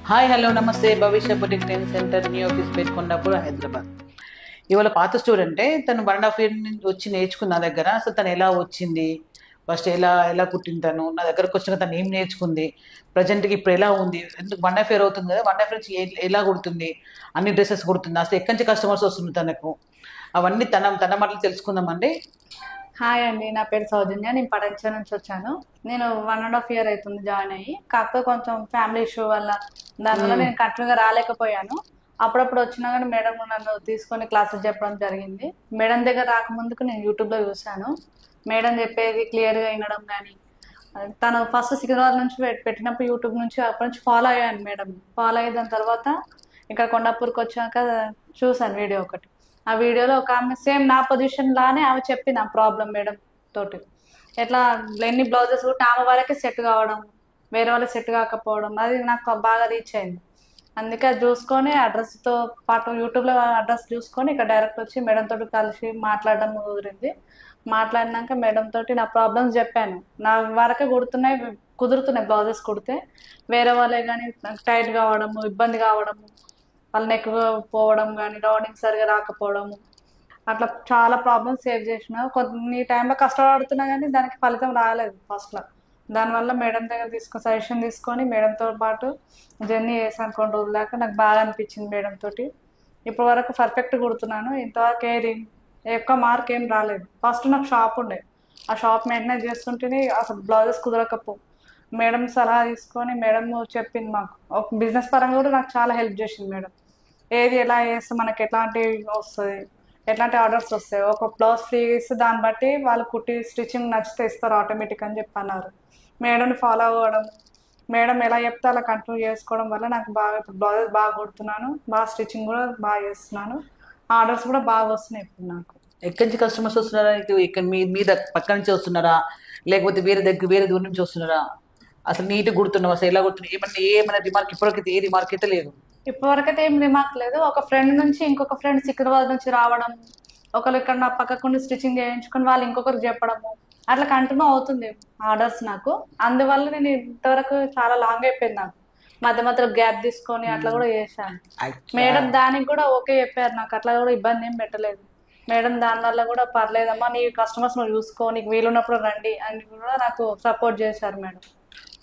Hi hello నమస్తే భవిష్య boutique training centre new office పెట్టుకున్నప్పుడు హైదరాబాద్. ఇవాళ పాత స్టూడెంటే తను 1.5 year నుంచి వచ్చి నేర్చుకున్న నా దగ్గర. అసలు తను ఎలా వచ్చింది, ఫస్ట్ ఎలా ఎలా కుట్టింది, తను నా దగ్గరకు వచ్చిన తను ఏం నేర్చుకుంది, ప్రజెంట్కి ఇప్పుడు ఎలా ఉంది, ఎందుకు 1.5 year అవుతుంది కదా, 1.5 year నుంచి ఎలా కుడుతుంది, అన్ని డ్రెస్సెస్ కుడుతుంది, అసలు ఎక్కడి నుంచి కస్టమర్స్ వస్తుంది తనకు, అవన్నీ తన తన మాటలు తెలుసుకుందామండి. హాయ్ అండి, నా పేరు సౌజన్య. నేను పటంచ నుంచి వచ్చాను. నేను 1.5 year అవుతుంది జాయిన్ అయ్యి. కాకపోతే కొంచెం ఫ్యామిలీ ఇష్యూ వల్ల దానివల్ల నేను కంటిన్యూగా రాలేకపోయాను. అప్పుడప్పుడు వచ్చినా కానీ మేడం నన్ను తీసుకొని క్లాసెస్ చెప్పడం జరిగింది. మేడం దగ్గర రాకముందుకు నేను యూట్యూబ్లో చూశాను. మేడం చెప్పేది క్లియర్గా వినడం కానీ, తను ఫస్ట్ సికింద్రాబాద్ నుంచి పెట్టినప్పుడు యూట్యూబ్ నుంచి అప్పటి నుంచి ఫాలో అయ్యాను మేడం. ఫాలో అయ్యి దాని తర్వాత ఇక్కడ కొండాపూర్కి వచ్చాక చూశాను వీడియో ఒకటి. ఆ వీడియోలో ఒక ఆమె సేమ్ నా పొజిషన్ లానే ఆమె చెప్పింది ఆ ప్రాబ్లం మేడం తోటి. ఎట్లా ఎన్ని బ్లౌజెస్ కూడా ఆమె వరకే సెట్ కావడం, వేరే వాళ్ళకి సెట్ కాకపోవడం, అది నాకు బాగా రీచ్ అయింది. అందుకే అది చూసుకొని అడ్రస్తో పాటు యూట్యూబ్లో అడ్రస్ చూసుకొని ఇక్కడ డైరెక్ట్ వచ్చి మేడం తోటి కలిసి మాట్లాడడం కుదిరింది. మాట్లాడినాక మేడం తోటి నా ప్రాబ్లమ్స్ చెప్పాను. నా వరకే కుదురుతున్నాయి బ్లౌజెస్ కుడితే, వేరే వాళ్ళే కానీ టైట్ కావడము, ఇబ్బంది కావడము, వాళ్ళని ఎక్కువ పోవడం కానీ, రౌండింగ్ సరిగా రాకపోవడము, అట్లా చాలా ప్రాబ్లమ్స్ సేవ్ చేసిన. కొన్ని టైంలో కష్టపడుతున్నా కానీ దానికి ఫలితం రాలేదు ఫస్ట్లో. దానివల్ల మేడం దగ్గర సజెషన్ తీసుకొని మేడంతో పాటు జర్నీ చేశాను కొన్ని రోజుల దాకా. నాకు బాగా అనిపించింది మేడం తోటి. ఇప్పటి వరకు పర్ఫెక్ట్ కుడుతున్నాను. ఇంతవరకు ఎక్కువ మార్క్ ఏం రాలేదు. ఫస్ట్ నాకు షాప్ ఉండే, ఆ షాప్ మెయింటైన్ చేస్తుంటేనే అసలు బ్లౌజెస్ కుదరకపో. మేడం సలహా తీసుకొని మేడం చెప్పింది మాకు. ఒక బిజినెస్ పరంగా కూడా నాకు చాలా హెల్ప్ చేసింది మేడం. ఏది ఎలా చేస్తే మనకి ఎట్లాంటి వస్తుంది, ఎట్లాంటి ఆర్డర్స్ వస్తాయి, ఒక బ్లౌజ్ ఫ్రీగా ఇస్తే దాన్ని బట్టి వాళ్ళు కుట్టి స్టిచ్చింగ్ నచ్చితే ఇస్తారు ఆటోమేటిక్ అని చెప్పి అన్నారు. మేడంని ఫాలో అవ్వడం, మేడం ఎలా చెప్తే అలా కంటిన్యూ చేసుకోవడం వల్ల నాకు బాగా బ్లౌజెస్ బాగా కుడుతున్నాను, బాగా స్టిచ్చింగ్ కూడా బాగా చేస్తున్నాను. ఆర్డర్స్ కూడా బాగా వస్తున్నాయి ఇప్పుడు నాకు. ఎక్కడి నుంచి కస్టమర్స్ వస్తున్నారా, ఇక్కడ మీ పక్క నుంచి వస్తున్నారా, లేకపోతే వేరే దూరం నుంచి వస్తున్నారా, అసలు నీట్ కుడుతున్నావు, అసలు ఎలా కుడుతున్నావు, ఏమైనా రిమార్క్ ఇప్పటికైతే ఏ రిమార్క్ అయితే లేదు? ఇప్పటివరకైతే ఏం రిమార్క్ లేదు. ఒక ఫ్రెండ్ నుంచి ఇంకొక ఫ్రెండ్ సికింద్రాబాద్ నుంచి రావడం, ఒకరు ఇక్కడ నా పక్కకుండా స్టిచ్చింగ్ చేయించుకొని వాళ్ళు ఇంకొకరికి చెప్పడము, అట్లా కంటిన్యూ అవుతుంది ఆర్డర్స్ నాకు. అందువల్ల నేను ఇంతవరకు చాలా లాంగ్ అయిపోయింది. నాకు మధ్య మధ్యలో గ్యాప్ తీసుకొని అట్లా కూడా చేశాను. మేడం దానికి కూడా ఓకే చెప్పారు. నాకు అట్లా కూడా ఇబ్బంది ఏం పెట్టలేదు మేడం. దానివల్ల కూడా పర్లేదమ్మా, నీ కస్టమర్స్ నువ్వు చూసుకో, నీకు వీలున్నప్పుడు రండి అని కూడా నాకు సపోర్ట్ చేశారు మేడం.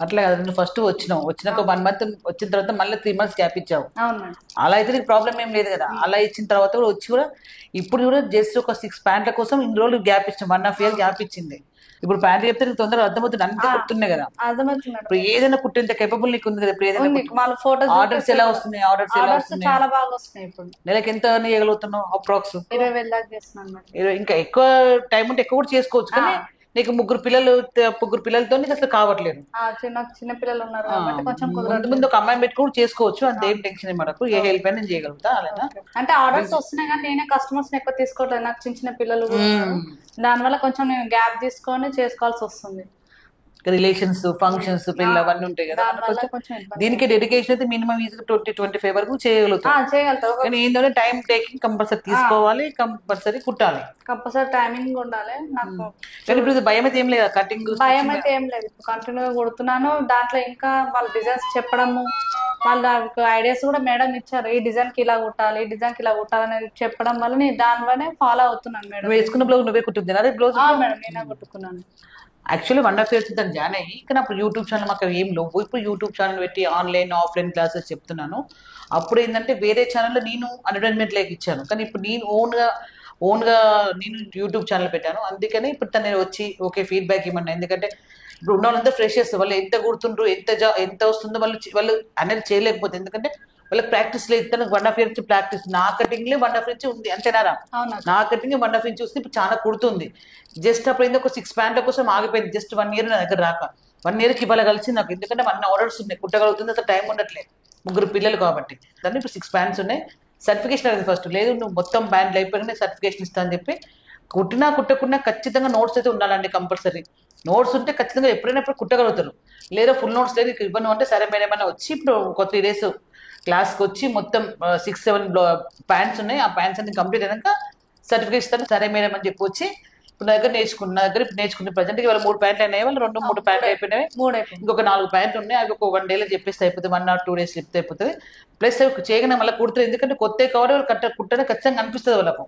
అట్లా కదా, నువ్వు ఫస్ట్ వచ్చినాక 1 month వచ్చిన తర్వాత మళ్ళీ 3 months గ్యాప్ ఇచ్చావు. అవును మేడం. అలా అయితే నీకు ప్రాబ్లం ఏం లేదు కదా. అలా ఇచ్చిన తర్వాత కూడా వచ్చి కూడా ఇప్పుడు కూడా జస్ట్ ఒక 6 ప్యాంట్ల కోసం ఇన్ని రోజులు గ్యాప్ ఇచ్చాం, 1.5 year గ్యాప్ ఇచ్చింది. ఇప్పుడు ప్యాంట్ చెప్తే నీకు తొందరగా అర్థమవుతుంది, అంతే కుట్టున్నాయి కదా. అర్థమవుతుంది మేడం. ఇప్పుడు ఏదైనా కుట్టేంత కేపబుల్ నీకు ఉంది కదా. ఇప్పుడు ఏదైనా వాళ్ళ ఫోటోస్ ఆర్డర్స్ ఎలా వస్తున్నాయి, ఆర్డర్స్ ఎలా వస్తున్నాయి, చాలా బాగా వస్తున్నాయి. ఇప్పుడు నెలకి ఎంత చేయగలుగుతున్నావు అప్రాక్స్? 20,000 దాకా చేస్తున్నాను మేడం. ఇంకా ఎక్కువ టైం ఉంటే ఎక్కువ కూడా చేసుకోవచ్చు, కానీ నీకు ముగ్గురు పిల్లలతో నీకు అసలు కావట్లేదు. చిన్న పిల్లలు ఉన్నారు కాబట్టి కొంచెం ముందు ఒక అమ్మాయిని పెట్టి కూడా చేసుకోవచ్చు, అంతేం టెన్షన్ మనకు. ఏ హెల్ప్ అయినా నేను చేయగలుగుతా. అలానా అంటే ఆర్డర్స్ వస్తున్నాయి కానీ నేనే కస్టమర్స్ ఎక్కువ తీసుకోవట్లేదు. నాకు చిన్న చిన్న పిల్లలు దానివల్ల కొంచెం నేను గ్యాప్ తీసుకొని చేసుకోవాల్సి వస్తుంది. రిలేషన్స్, ఫంక్షన్స్, పెళ్ళి అవన్నీ ఉంటాయి కదా. దీనికి డెడికేషన్ అయితే మినిమం 20-25 వరకు చేయగలుగుతాం. కానీ ఏంటంటే టైం టేకింగ్ కంపల్సరీ తీసుకోవాలి, కంపల్సరీ కుట్టాలి, కంపల్సరీ టైమింగ్ ఉండాలి నాకు. కానీ ఇప్పుడు భయం అయితే ఏం లేదు, కటింగ్ భయం అయితే ఏం లేదు. కంటిన్యూగా కుడుతున్నాను. దాంట్లో ఇంకా వాళ్ళ డిజైన్స్ చెప్పడము, వాళ్ళ ఐడియాస్ కూడా మేడం ఇచ్చారు. ఈ డిజైన్ కి ఇలా కుట్టాలి, ఈ డిజైన్ కి ఇలా కుట్టాలని చెప్పడం వల్ల నేను దానివల్లనే ఫాలో అవుతున్నాను మేడం. వేసుకున్న బ్లౌజ్ నువ్వే కుట్టుద్ది అదే బ్లౌజ్? మేడం నేనే కుట్టుకున్నాను. యాక్చువల్లీ 1.5 years తను జాయిన్ అయ్యి, కానీ అప్పుడు యూట్యూబ్ ఛానల్ మాకు ఏం లేవు. ఇప్పుడు యూట్యూబ్ ఛానల్ పెట్టి ఆన్లైన్ ఆఫ్లైన్ క్లాసెస్ చెప్తున్నాను. అప్పుడు ఏంటంటే వేరే ఛానల్లో నేను అడ్వర్టైజ్మెంట్ లేక ఇచ్చాను, కానీ ఇప్పుడు నేను ఓన్గా నేను యూట్యూబ్ ఛానల్ పెట్టాను. అందుకని ఇప్పుడు తను వచ్చి ఓకే ఫీడ్బ్యాక్ ఇవ్వమన్నా. ఎందుకంటే ఇప్పుడు ఉన్న వాళ్ళంతా ఫ్రెషర్స్, వాళ్ళు ఎంత కుడుతుండ్రు, ఎంత వస్తుందో వాళ్ళు అనేది చేయలేకపోతే, ఎందుకంటే వాళ్ళకి ప్రాక్టీస్ లేదు. తనకు 1.5 years ప్రాక్టీస్. నా కటింగ్లే 1.5 inch ఉంది అంతేనారా? నా కటింగ్ 1.5 inch వస్తే ఇప్పుడు చాలా కుడుతుంది. జస్ట్ అప్పుడు ఏందో ఒక 6 ప్యాంట్ల కోసం ఆగిపోయింది. జస్ట్ 1 year నా దగ్గర రాక 1 yearకి ఇవాళ కలిసి నాకు, ఎందుకంటే 1 ఆర్డర్స్ ఉన్నాయి, కుట్టగలుగుతుంది, అసలు టైం ఉండట్లేదు, ముగ్గురు పిల్లలు కాబట్టి. దాన్ని ఇప్పుడు 6 ప్యాంట్స్ ఉన్నాయి. సర్టిఫికేషన్ అనేది ఫస్ట్ లేదు, నువ్వు మొత్తం ప్యాంట్లు అయిపోయినా సర్టిఫికేషన్ ఇస్తా అని చెప్పి. కుట్టకున్నా ఖచ్చితంగా నోట్స్ అయితే ఉండాలండి, కంపల్సరీ. నోట్స్ ఉంటే ఖచ్చితంగా ఎప్పుడైనా ఎప్పుడు కుట్టగలుగుతారు. లేదా ఫుల్ నోట్స్ లేదు ఇవ్వను అంటే సరే మేడం ఏమైనా వచ్చి ఇప్పుడు ఒక 3 days క్లాస్కి వచ్చి మొత్తం 6-7 ప్యాంట్స్ ఉన్నాయి, ఆ ప్యాంట్స్ అన్ని కంప్లీట్ అయినాక సర్టిఫికేట్ ఇస్తాను సరే మేడం అని చెప్పి వచ్చి ఇప్పుడు నా దగ్గర నా దగ్గర ఇప్పుడు నేర్చుకుంటే ప్రజెంట్ ఇవాళ 3 ప్యాంట్లు అయినాయి, వాళ్ళు 2-3 ప్యాంట్లు అయిపోయినాయి, 3 అయిపోయింది. ఇంకొక 4 ప్యాంట్లు ఉన్నాయి. అవి ఒక 1 డేలో చెప్పేస్తే అయిపోతుంది, 1 or 2 days చెప్తే అయిపోతుంది. ప్లస్ చేయగానే మళ్ళీ కుడుతుంది, ఎందుకంటే కొత్త కవర్ వాళ్ళు కుట్టనే ఖచ్చితంగా అనిపిస్తుంది వాళ్ళకు.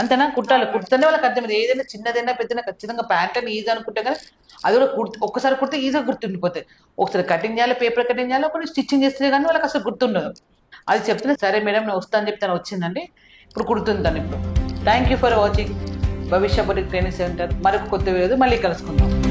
అంతేనా? కుట్టాలి, కుడితేనే వాళ్ళకి అర్థమైంది. ఏదైనా చిన్నదైనా పెద్దైనా ఖచ్చితంగా ప్యాంట్ అని ఈజీ అనుకుంటే కానీ అది కూడా ఒక్కసారి కుడితే ఈజీగా గుర్తుండిపోతాయి. ఒకసారి కటింగ్ చేయాలి, పేపర్ కటింగ్ చేయాలి, ఒకటి స్టిచ్చింగ్ చేస్తే కానీ వాళ్ళకి అసలు గుర్తుండదు. అది చెప్తే సరే మేడం నేను వస్తాను అని చెప్తాను, వచ్చిందండి, ఇప్పుడు కుడుతుంటాను. ఇప్పుడు థ్యాంక్ యూ ఫర్ వాచింగ్ భవిష్య బొటిక్ ట్రైనింగ్ సెంటర్. మరొక కొత్త వీడియో మళ్ళీ కలుసుకుందాం.